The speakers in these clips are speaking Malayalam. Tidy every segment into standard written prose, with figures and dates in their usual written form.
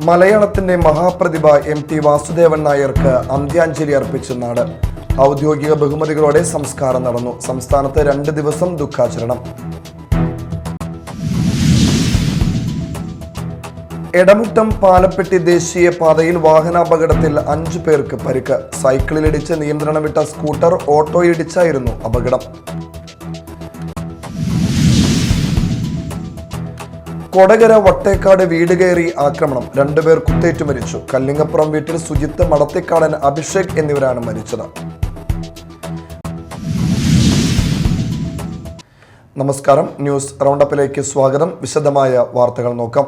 മലയാളത്തിന്റെ മഹാപ്രതിഭ എം.ടി. വാസുദേവൻ നായർക്ക് അന്ത്യാഞ്ജലി അർപ്പിച്ച നാട്. ഔദ്യോഗിക ബഹുമതികളോടെ സംസ്കാരം നടന്നു. സംസ്ഥാനത്ത് 2 ദിവസം ദുഃഖാചരണം. എടമുട്ടം പാലപ്പെട്ടി ദേശീയ പാതയിൽ വാഹനാപകടത്തിൽ 5 പേർക്ക് പരിക്ക്. സൈക്കിളിലിടിച്ച് നിയന്ത്രണം വിട്ട സ്കൂട്ടർ ഓട്ടോയിടിച്ചായിരുന്നു അപകടം. കൊടകര വട്ടേക്കാട് വീട് കയറി ആക്രമണം. 2 പേർ കുത്തേറ്റു മരിച്ചു. കല്ലിങ്ങപ്പുറം വീട്ടിൽ സുജിത്ത്, മടത്തിക്കാടൻ അഭിഷേക് എന്നിവരാണ് മരിച്ചത്. നമസ്കാരം, ന്യൂസ് റൗണ്ടപ്പിലേക്ക് സ്വാഗതം. വിശദമായ വാർത്തകൾ നോക്കാം.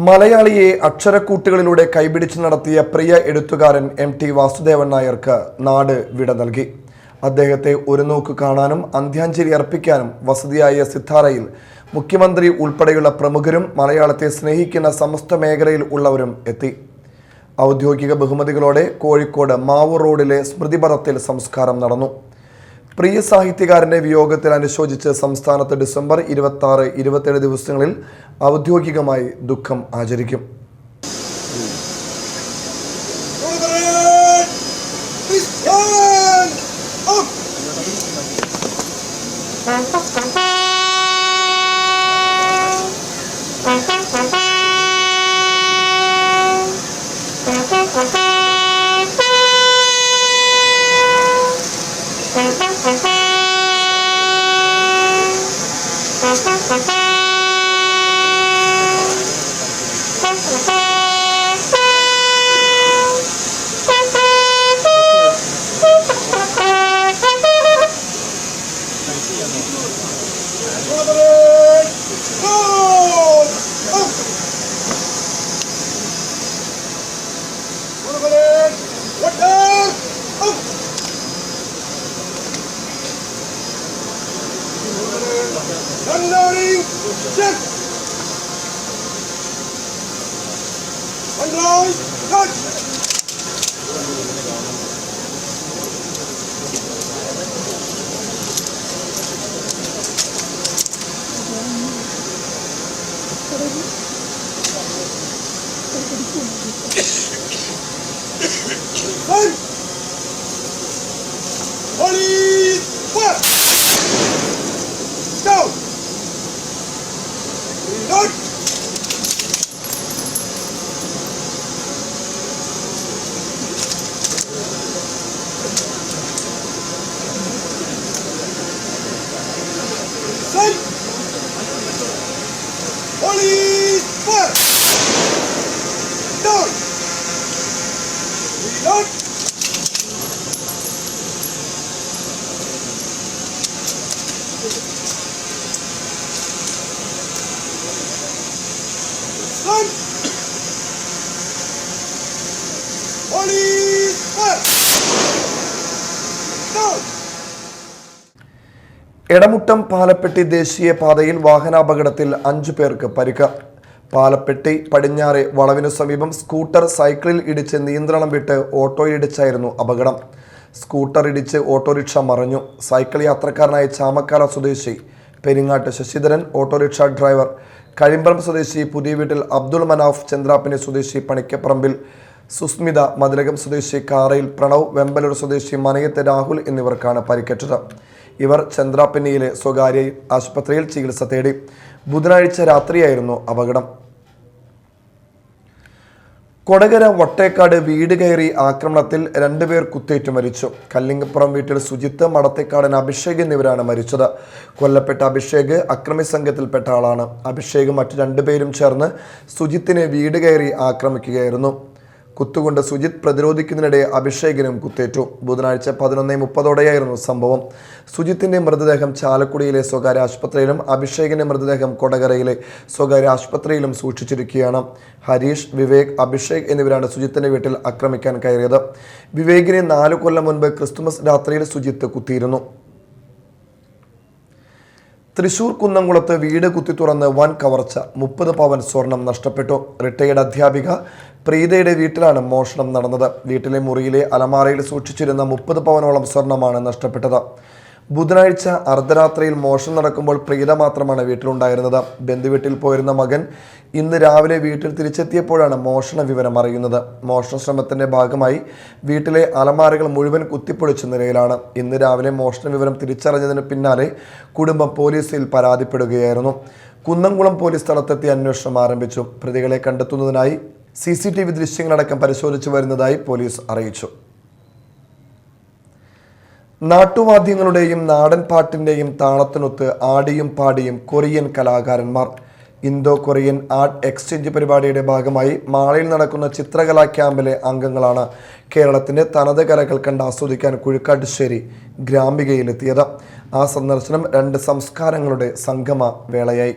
മലയാളിയെ അക്ഷരക്കൂട്ടുകളിലൂടെ കൈപിടിച്ച് നടത്തിയ പ്രിയ എഴുത്തുകാരൻ എം.ടി. വാസുദേവൻ നായർക്ക് നാട് വിട നൽകി. അദ്ദേഹത്തെ ഒരു നോക്ക് കാണാനും അന്ത്യാഞ്ജലി അർപ്പിക്കാനും വസതിയായ സിത്താരയിൽ മുഖ്യമന്ത്രി ഉൾപ്പെടെയുള്ള പ്രമുഖരും മലയാളത്തെ സ്നേഹിക്കുന്ന സമസ്ത മേഖലയിൽ ഉള്ളവരും എത്തി. ഔദ്യോഗിക ബഹുമതികളോടെ കോഴിക്കോട് മാവൂർ റോഡിലെ സ്മൃതിപഥത്തിൽ സംസ്കാരം നടന്നു. പ്രിയ സാഹിത്യകാരന്റെ വിയോഗത്തിൽ അനുശോചിച്ച് സംസ്ഥാനത്ത് ഡിസംബർ 26, 27 ദിവസങ്ങളിൽ ഔദ്യോഗികമായി ദുഃഖം ആചരിക്കും. Unloading, check. Unload, touch. One. Police, what? Down. Reload. Set. Police, what? Down. Reload. Run! Police! Fire! Down! Edamuttam Palappetty ദേശീയ പാതയിൽ വാഹനാപകടത്തിൽ 5 പേർക്ക് പരിക്ക്. പാലപ്പെട്ടി പടിഞ്ഞാറെ വളവിനു സമീപം സ്കൂട്ടർ സൈക്കിളിൽ ഇടിച്ച് നിയന്ത്രണം വിട്ട് ഓട്ടോയിടിച്ചായിരുന്നു അപകടം. സ്കൂട്ടർ ഇടിച്ച് ഓട്ടോറിക്ഷ മറിഞ്ഞു. സൈക്കിൾ യാത്രക്കാരനായ ചാമക്കാല സ്വദേശി പെരിങ്ങാട്ട് ശശിധരൻ, ഓട്ടോറിക്ഷ ഡ്രൈവർ കഴിമ്പറമ്പ് സ്വദേശി പുതിയ വീട്ടിൽ അബ്ദുൾ മനാഫ്, ചന്ദ്രാപ്പിനി സ്വദേശി പണിക്കപ്പറമ്പിൽ സുസ്മിത, മതിലകം സ്വദേശി കാറയിൽ പ്രണവ്, വെമ്പലൂർ സ്വദേശി മനയത്ത് രാഹുൽ എന്നിവർക്കാണ് പരിക്കേറ്റത്. ഇവർ ചന്ദ്രാപ്പിനിയിലെ സ്വകാര്യ ആശുപത്രിയിൽ ചികിത്സ തേടി. ബുധനാഴ്ച രാത്രിയായിരുന്നു അപകടം. കൊടകര വട്ടേക്കാട് വീട് കയറി ആക്രമണത്തിൽ 2 പേർ കുത്തേറ്റു മരിച്ചു. കല്ലിങ്ങപ്പുറം വീട്ടിൽ സുജിത്ത്, മടത്തിക്കാടൻ അഭിഷേക് എന്നിവരാണ് മരിച്ചത്. കൊല്ലപ്പെട്ട അഭിഷേക് അക്രമി സംഘത്തിൽപ്പെട്ട ആളാണ്. അഭിഷേക് മറ്റു 2 പേരും ചേർന്ന് സുജിത്തിനെ വീട് കയറി ആക്രമിക്കുകയായിരുന്നു. കുത്തുകൊണ്ട് സുജിത്ത് പ്രതിരോധിക്കുന്നതിനിടെ അഭിഷേകിനും കുത്തേറ്റു. ബുധനാഴ്ച 11:30 സംഭവം. സുജിത്തിന്റെ മൃതദേഹം ചാലക്കുടിയിലെ സ്വകാര്യ ആശുപത്രിയിലും അഭിഷേകിന്റെ മൃതദേഹം കൊടകരയിലെ സ്വകാര്യ ആശുപത്രിയിലും സൂക്ഷിച്ചിരിക്കുകയാണ്. ഹരീഷ്, വിവേക്, അഭിഷേക് എന്നിവരാണ് സുജിത്തിന്റെ വീട്ടിൽ ആക്രമിക്കാൻ കയറിയത്. വിവേകിനെ 4 കൊല്ലം മുൻപ് ക്രിസ്തുമസ് രാത്രിയിൽ സുജിത്ത് കുത്തിയിരുന്നു. തൃശൂർ കുന്നംകുളത്ത് വീട് കുത്തി തുറന്ന് വൻ കവർച്ച. 30 പവൻ സ്വർണം നഷ്ടപ്പെട്ടു. റിട്ടയർഡ് അധ്യാപിക പ്രീതയുടെ വീട്ടിലാണ് മോഷണം നടന്നത്. വീട്ടിലെ മുറിയിലെ അലമാരയിൽ സൂക്ഷിച്ചിരുന്ന 30 പവനോളം സ്വർണമാണ് നഷ്ടപ്പെട്ടത്. ബുധനാഴ്ച അർദ്ധരാത്രിയിൽ മോഷണം നടക്കുമ്പോൾ പ്രീത മാത്രമാണ് വീട്ടിലുണ്ടായിരുന്നത്. ബന്ധുവീട്ടിൽ പോയിരുന്ന മകൻ ഇന്ന് രാവിലെ വീട്ടിൽ തിരിച്ചെത്തിയപ്പോഴാണ് മോഷണ വിവരം അറിയുന്നത്. മോഷണ ശ്രമത്തിന്റെ ഭാഗമായി വീട്ടിലെ അലമാരകൾ മുഴുവൻ കുത്തിപ്പൊളിച്ച നിലയിലാണ്. ഇന്ന് രാവിലെ മോഷണ വിവരം തിരിച്ചറിഞ്ഞതിന് പിന്നാലെ കുടുംബം പോലീസിൽ പരാതിപ്പെടുകയായിരുന്നു. കുന്നംകുളം പോലീസ് സ്ഥലത്തെത്തി അന്വേഷണം ആരംഭിച്ചു. പ്രതികളെ കണ്ടെത്തുന്നതിനായി CCTV ദൃശ്യങ്ങളടക്കം പരിശോധിച്ചു വരുന്നതായി പോലീസ് അറിയിച്ചു. നാട്ടുവാദ്യങ്ങളുടെയും നാടൻ പാട്ടിൻ്റെയും താളത്തിനൊത്ത് ആടിയും പാടിയും കൊറിയൻ കലാകാരന്മാർ. ഇന്തോ കൊറിയൻ ആർട്ട് എക്സ്ചേഞ്ച് പരിപാടിയുടെ ഭാഗമായി മാളയിൽ നടക്കുന്ന ചിത്രകലാ ക്യാമ്പിലെ അംഗങ്ങളാണ് കേരളത്തിൻ്റെ തനത് കലകൾ കണ്ട് ആസ്വദിക്കാൻ കുഴിക്കാട്ടുശ്ശേരി ഗ്രാമികയിലെത്തിയത്. ആ സന്ദർശനം 2 സംസ്കാരങ്ങളുടെ സംഗമ വേളയായി.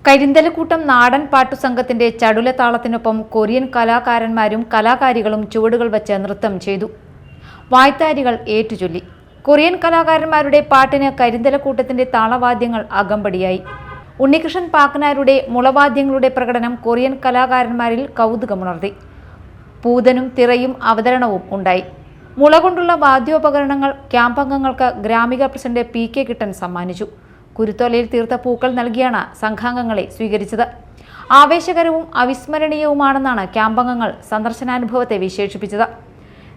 കരിന്തലക്കൂട്ടം നാടൻ പാട്ടുസംഘത്തിന്റെ ചടുലതാളത്തിനൊപ്പം കൊറിയൻ കലാകാരന്മാരും കലാകാരികളും ചുവടുകൾ വച്ച് നൃത്തം ചെയ്തു. വായ്ത്താരികൾ ഏറ്റുചൊല്ലി. കൊറിയൻ കലാകാരന്മാരുടെ പാട്ടിന് കരിന്തലക്കൂട്ടത്തിന്റെ താളവാദ്യങ്ങൾ അകമ്പടിയായി. ഉണ്ണികൃഷ്ണൻ പാക്കനാരുടെ മുളവാദ്യങ്ങളുടെ പ്രകടനം കൊറിയൻ കലാകാരന്മാരിൽ കൗതുകമുണർത്തി. പൂതനും തിറയും അവതരണവും ഉണ്ടായി. മുള കൊണ്ടുള്ള വാദ്യോപകരണങ്ങൾ ക്യാമ്പംഗങ്ങൾക്ക് ഗ്രാമിക പ്രസിഡന്റ് PK കിട്ടൻ സമ്മാനിച്ചു. കുരുത്തോലയിൽ തീർത്ത പൂക്കൾ നൽകിയാണ് സംഘാംഗങ്ങളെ സ്വീകരിച്ചത്. ആവേശകരവും അവിസ്മരണീയവുമാണെന്നാണ് ക്യാമ്പംഗങ്ങൾ സന്ദർശനാനുഭവത്തെ വിശേഷിപ്പിച്ചത്.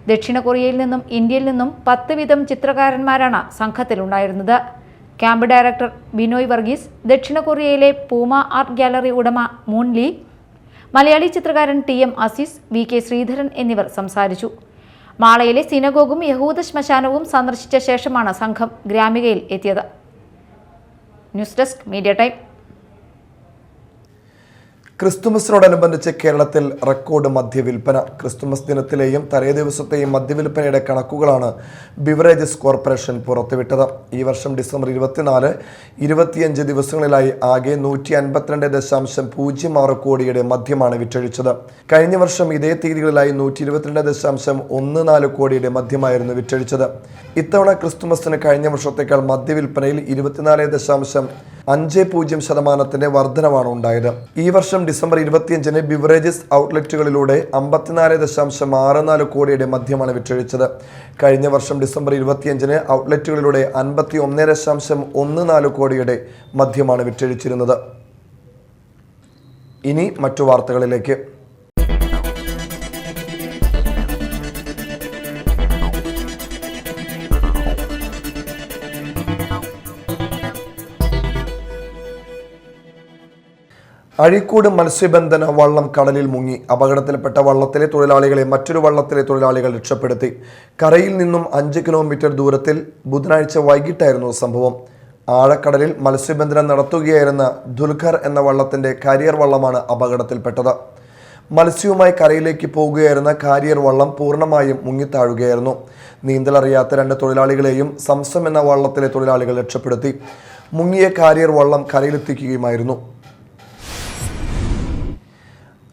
ദക്ഷിണ കൊറിയയിൽ നിന്നും ഇന്ത്യയിൽ നിന്നും 10 വീതം ചിത്രകാരന്മാരാണ് സംഘത്തിലുണ്ടായിരുന്നത്. ക്യാമ്പ് ഡയറക്ടർ ബിനോയ് വർഗീസ്, ദക്ഷിണ കൊറിയയിലെ പൂമ ആർട്ട് ഗാലറി ഉടമ മൂൺ ലീ, മലയാളി ചിത്രകാരൻ TM അസീസ്, VK ശ്രീധരൻ എന്നിവർ സംസാരിച്ചു. മാളയിലെ സിനഗോഗും യഹൂദ ശ്മശാനവും സന്ദർശിച്ച ശേഷമാണ് സംഘം ഗ്രാമികയിൽ എത്തിയത്. News desk media time. ക്രിസ്തുമസിനോടനുബന്ധിച്ച് കേരളത്തിൽ റെക്കോർഡ് മദ്യവിൽപ്പന. ക്രിസ്തുമസ് ദിനത്തിലെയും തലേ ദിവസത്തെയും മദ്യവിൽപ്പനയുടെ കണക്കുകളാണ് ബിവറേജസ് കോർപ്പറേഷൻ പുറത്തുവിട്ടത്. ഈ വർഷം ഡിസംബർ 24, 25 ദിവസങ്ങളിലായി ആകെ 152.06 കോടിയുടെ മദ്യമാണ് വിറ്റഴിച്ചത്. കഴിഞ്ഞ വർഷം ഇതേ തീയതികളിലായി 122.14 കോടിയുടെ മദ്യമായിരുന്നു വിറ്റഴിച്ചത്. ഇത്തവണ ക്രിസ്തുമസിന് കഴിഞ്ഞ വർഷത്തേക്കാൾ മദ്യവിൽപ്പനയിൽ 24.50% വർധനവാണ് ഉണ്ടായത്. ഈ വർഷം ഡിസംബർ 25-ന് ബിവറേജസ് ഔട്ട്ലെറ്റുകളിലൂടെ 54.64 കോടിയുടെ മദ്യമാണ് വിറ്റഴിച്ചത്. കഴിഞ്ഞ വർഷം ഡിസംബർ 25-ന് ഔട്ട്ലെറ്റുകളിലൂടെ 51.14 കോടിയുടെ മദ്യമാണ് വിറ്റഴിച്ചിരുന്നത്. ഇനി മറ്റു വാർത്തകളിലേക്ക്. അഴീക്കോട് മത്സ്യബന്ധന വള്ളം കടലിൽ മുങ്ങി. അപകടത്തിൽപ്പെട്ട വള്ളത്തിലെ തൊഴിലാളികളെ മറ്റൊരു വള്ളത്തിലെ തൊഴിലാളികൾ രക്ഷപ്പെടുത്തി. കരയിൽ നിന്നും 5 കിലോമീറ്റർ ദൂരത്തിൽ ബുധനാഴ്ച വൈകിട്ടായിരുന്നു സംഭവം. ആഴക്കടലിൽ മത്സ്യബന്ധനം നടത്തുകയായിരുന്ന ദുൽഖർ എന്ന വള്ളത്തിന്റെ കാരിയർ വള്ളമാണ് അപകടത്തിൽപ്പെട്ടത്. മത്സ്യവുമായി കരയിലേക്ക് പോകുകയായിരുന്ന കാരിയർ വള്ളം പൂർണ്ണമായും മുങ്ങിത്താഴുകയായിരുന്നു. നീന്തലറിയാത്ത 2 തൊഴിലാളികളെയും സംസം എന്ന വള്ളത്തിലെ തൊഴിലാളികൾ രക്ഷപ്പെടുത്തി. മുങ്ങിയ കാരിയർ വള്ളം കരയിലെത്തിക്കുകയുമായിരുന്നു.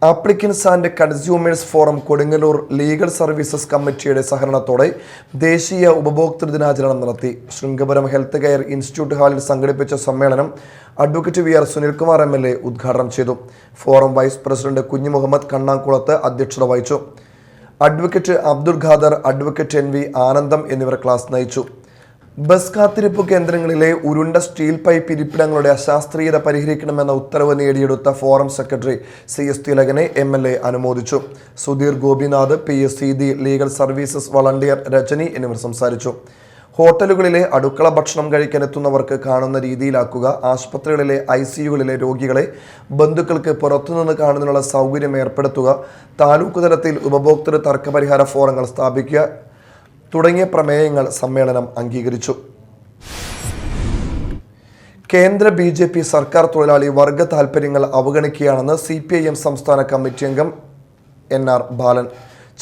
Applicants and consumers forum Kodungallur legal services കമ്മിറ്റിയുടെ സഹകരണത്തോടെ ദേശീയ ഉപഭോക്തൃ ദിനാചരണം നടത്തി. ശൃംഗപുരം ഹെൽത്ത് കെയർ ഇൻസ്റ്റിറ്റ്യൂട്ട് ഹാളിൽ സംഘടിപ്പിച്ച സമ്മേളനം അഡ്വക്കേറ്റ് VR സുനിൽകുമാർ MLA ഉദ്ഘാടനം ചെയ്തു. ഫോറം വൈസ് പ്രസിഡന്റ് കുഞ്ഞു മുഹമ്മദ് കണ്ണാംകുളത്ത് അധ്യക്ഷത വഹിച്ചു. Advocate Abdul Khader, advocate NV ആനന്ദം എന്നിവർ ക്ലാസ് നയിച്ചു. ബസ് കാത്തിരിപ്പ് കേന്ദ്രങ്ങളിലെ ഉരുണ്ട സ്റ്റീൽ പൈപ്പ് ഇരിപ്പിടങ്ങളുടെ അശാസ്ത്രീയത പരിഹരിക്കണമെന്ന ഉത്തരവ് നേടിയെടുത്ത ഫോറം സെക്രട്ടറി CS തിലകനെ MLA അനുമോദിച്ചു. Sudheer Gopinath, PS Seethi, legal services volunteer Rajani എന്നിവർ സംസാരിച്ചു. ഹോട്ടലുകളിലെ അടുക്കള ഭക്ഷണം കഴിക്കാൻ എത്തുന്നവർക്ക് കാണുന്ന രീതിയിലാക്കുക. ആശുപത്രികളിലെ ICUകളിലെ രോഗികളെ ബന്ധുക്കൾക്ക് പുറത്തുനിന്ന് കാണുന്നതിനുള്ള സൗകര്യം ഏർപ്പെടുത്തുക. താലൂക്ക് തലത്തിൽ ഉപഭോക്തൃ തർക്കപരിഹാര ഫോറങ്ങൾ സ്ഥാപിക്കുക തുടങ്ങിയ പ്രമേയങ്ങൾ സമ്മേളനം അംഗീകരിച്ചു. കേന്ദ്ര BJP സർക്കാർ തൊഴിലാളി വർഗ താൽപ്പര്യങ്ങൾ അവഗണിക്കുകയാണെന്ന് CPIM സംസ്ഥാന കമ്മിറ്റി അംഗം NR ബാലൻ.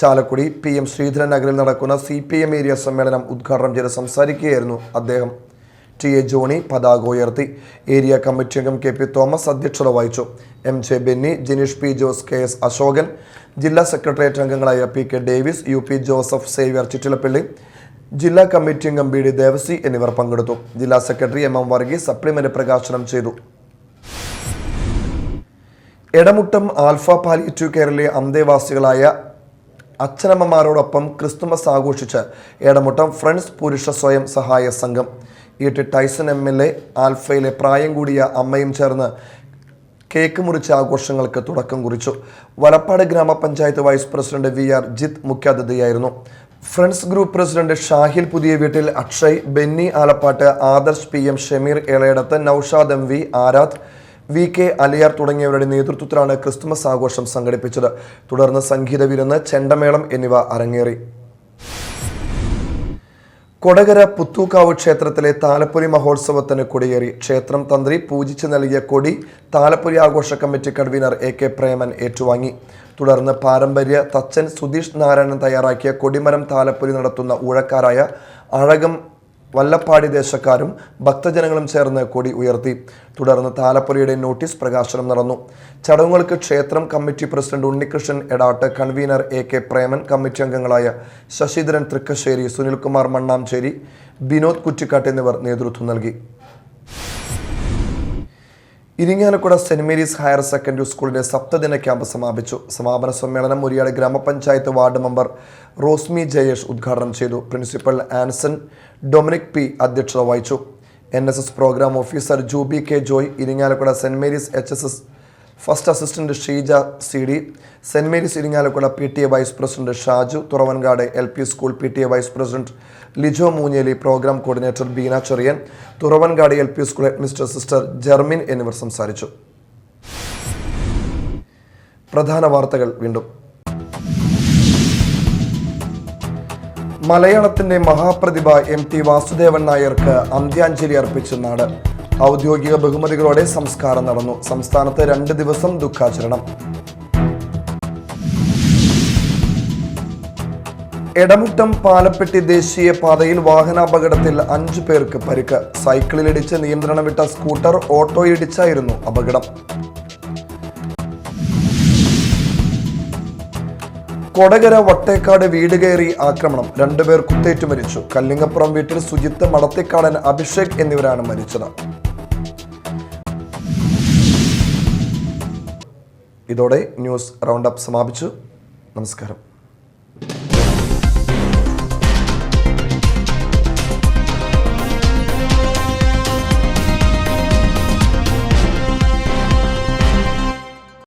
ചാലക്കുടി PM ശ്രീധരൻ നഗറിൽ നടക്കുന്ന CPIM ഏരിയ സമ്മേളനം ഉദ്ഘാടനം ചെയ്ത് സംസാരിക്കുകയായിരുന്നു അദ്ദേഹം. TA ജോണി പതാക ഉയർത്തി. ഏരിയ കമ്മിറ്റി അംഗം KP തോമസ് അധ്യക്ഷത വഹിച്ചു. MJ Benny, Jineesh P Jose, KS Ashokan, ജില്ലാ സെക്രട്ടേറിയറ്റ് അംഗങ്ങളായ PK Davis, UP Joseph, Xavier Chittilappally, ജില്ലാ കമ്മിറ്റി അംഗം BD ദേവസി എന്നിവർ പങ്കെടുത്തു. ജില്ലാ സെക്രട്ടറി MM വർഗീസ് സപ്ലിമെന്റ് പ്രകാശനം ചെയ്തു. എടമുട്ടം ആൽഫ പാലിയേറ്റീവ് കെയറിലെ അന്തേവാസികളായ അച്ഛനമ്മമാരോടൊപ്പം ക്രിസ്തുമസ് ആഘോഷിച്ച് എടമുട്ടം ഫ്രണ്ട്സ് പുരുഷ സ്വയം സഹായ സംഘം. ET ടൈസൺ MLA ആൽഫയിലെ പ്രായം കൂടിയ അമ്മയും ചേർന്ന് കേക്ക് മുറിച്ച ആഘോഷങ്ങൾക്ക് തുടക്കം കുറിച്ചു. Valappad grama panchayat vice president VR Jith മുഖ്യാതിഥിയായിരുന്നു. Friends group president Shahil Puthiya Veettil, Akshay, Benny Alappad, Adarsh PM, Shameer ഏളയടത്ത്, Naushad MV, ആരാധ്, VK Aliyar തുടങ്ങിയവരുടെ നേതൃത്വത്തിലാണ് ക്രിസ്തുമസ് ആഘോഷം സംഘടിപ്പിച്ചത്. തുടർന്ന് സംഗീത വിരുന്ന്, ചെണ്ടമേളം എന്നിവ അരങ്ങേറി. കൊടകര പുത്തൂക്കാവ് ക്ഷേത്രത്തിലെ താലപ്പൊലി മഹോത്സവത്തിന് കൊടിയേറി. ക്ഷേത്രം തന്ത്രി പൂജിച്ച് നൽകിയ കൊടി താലപ്പൊലി ആഘോഷ കമ്മിറ്റി കൺവീനർ AK പ്രേമൻ ഏറ്റുവാങ്ങി. തുടർന്ന് പാരമ്പര്യ തച്ചൻ സുധീഷ് നാരായണൻ തയ്യാറാക്കിയ കൊടിമരം താലപ്പൊലി നടത്തുന്ന ഊഴക്കാരായ അഴകം വല്ലപ്പാടി ദേശക്കാരും ഭക്തജനങ്ങളും ചേർന്ന് കൊടി ഉയർത്തി. തുടർന്ന് താലപ്പൊലിയുടെ നോട്ടീസ് പ്രകാശനം നടന്നു. ചടങ്ങുകൾക്ക് ക്ഷേത്രം committee president Unnikrishnan Edatt, convener AK Preman, committee അംഗങ്ങളായ ശശിധരൻ തൃക്കശ്ശേരി, സുനിൽകുമാർ മണ്ണാംചേരി, വിനോദ് കുറ്റിക്കാട്ട് എന്നിവർ നേതൃത്വം നൽകി. Irinjalakuda Saint Mary's higher secondary സ്കൂളിന്റെ സപ്തദിന ക്യാമ്പ് സമാപിച്ചു. സമാപന സമ്മേളനം മുരിയാട് ഗ്രാമപഞ്ചായത്ത് വാർഡ് മെമ്പർ റോസ്മി ജയേഷ് ഉദ്ഘാടനം ചെയ്തു. പ്രിൻസിപ്പൽ ആൻസൺ ഡൊമിനിക് P അധ്യക്ഷത വഹിച്ചു. NSS program officer Jubi K Joy, Irinjalakuda Saint Mary's HSS first assistant Sheeja CD, Saint Mary's Irinjalakuda PTA vice president Shaju, Thuravankad LP school PTA vice president Lijo Moonjeli, program coordinator Beena Cheriyan, Thuravankad LP school headmistress sister Jermin എന്നിവർ സംസാരിച്ചു. പ്രധാന വാർത്തകൾ വീണ്ടും. മലയാളത്തിന്റെ മഹാപ്രതിഭ MT വാസുദേവൻ നായർക്ക് അന്ത്യാഞ്ജലി അർപ്പിച്ച നാട്. ഔദ്യോഗിക ബഹുമതികളോടെ സംസ്കാരം നടന്നു. സംസ്ഥാനത്ത് 2 ദിവസം ദുഃഖാചരണം. എടമുട്ടം പാലപ്പെട്ടി ദേശീയ പാതയിൽ വാഹനാപകടത്തിൽ 5 പേർക്ക് പരിക്ക്. സൈക്കിളിലിടിച്ച് നിയന്ത്രണം വിട്ട സ്കൂട്ടർ ഓട്ടോയിലിടിച്ചായിരുന്നു അപകടം. കൊടകര വട്ടേക്കാട് വീട് കയറി ആക്രമണം. 2 പേർ കുത്തേറ്റു മരിച്ചു. കല്ലിങ്ങപ്പുറം വീട്ടിൽ സുജിത്ത്, മടത്തേക്കാടൻ അഭിഷേക് എന്നിവരാണ് മരിച്ചത്. ഇതോടെ ന്യൂസ് റൗണ്ട് അപ്പ് സമാപിച്ചു. നമസ്കാരം.